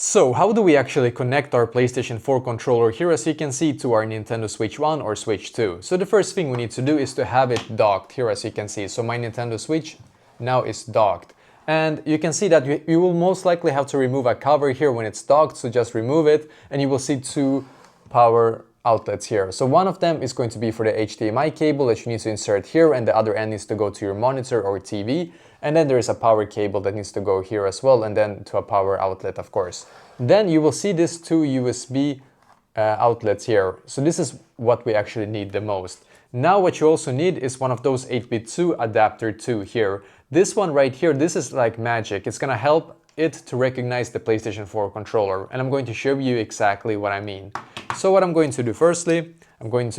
So how do we actually connect our PlayStation 4 controller here, as you can see, to our Nintendo Switch 1 or Switch 2? So the first thing we need to do is to have it docked here, as you can see. So my Nintendo Switch now is docked. And you can see that you will most likely have to remove a cover here when it's docked, so just remove it and you will see two power outlets here. So one of them is going to be for the HDMI cable that you need to insert here, and the other end needs to go to your monitor or TV. And then there is a power cable that needs to go here as well, and then to a power outlet, of course. Then you will see these two USB outlets here. So this is what we actually need the most. Now what you also need is one of those 8-bit2 adapter 2 here. This one right here, this is like magic. It's gonna help it to recognize the PlayStation 4 controller, and I'm going to show you exactly what I mean. So what I'm going to do firstly, you need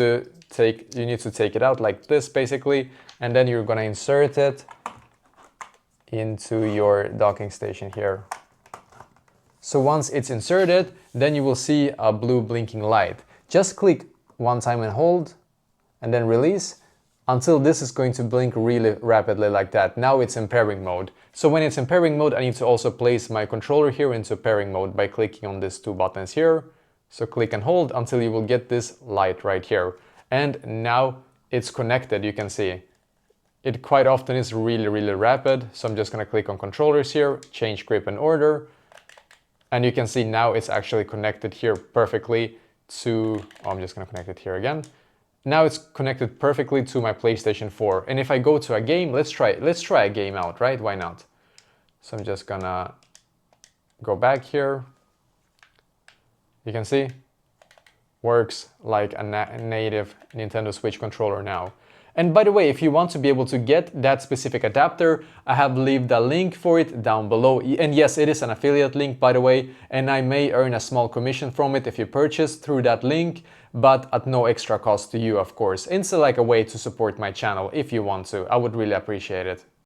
to take it out like this basically, and then you're gonna insert it into your docking station here. So once it's inserted, then you will see a blue blinking light. Just click one time and hold, and then release, until this is going to blink really rapidly like that. Now it's in pairing mode. So when it's in pairing mode, I need to also place my controller here into pairing mode by clicking on these two buttons here. So click and hold until you will get this light right here. And now it's connected, you can see. It quite often is really rapid. So I'm just gonna click on controllers here, change grip and order. And you can see now it's actually connected here perfectly to, I'm just gonna connect it here again. Now it's connected perfectly to my PlayStation 4. And if I go to a game, let's try a game out, right? Why not? So I'm just gonna go back here. You can see, works like a native Nintendo Switch controller now. And by the way, if you want to be able to get that specific adapter, I have left a link for it down below. And yes, it is an affiliate link, by the way, and I may earn a small commission from it if you purchase through that link, but at no extra cost to you, of course. It's like a way to support my channel if you want to. I would really appreciate it.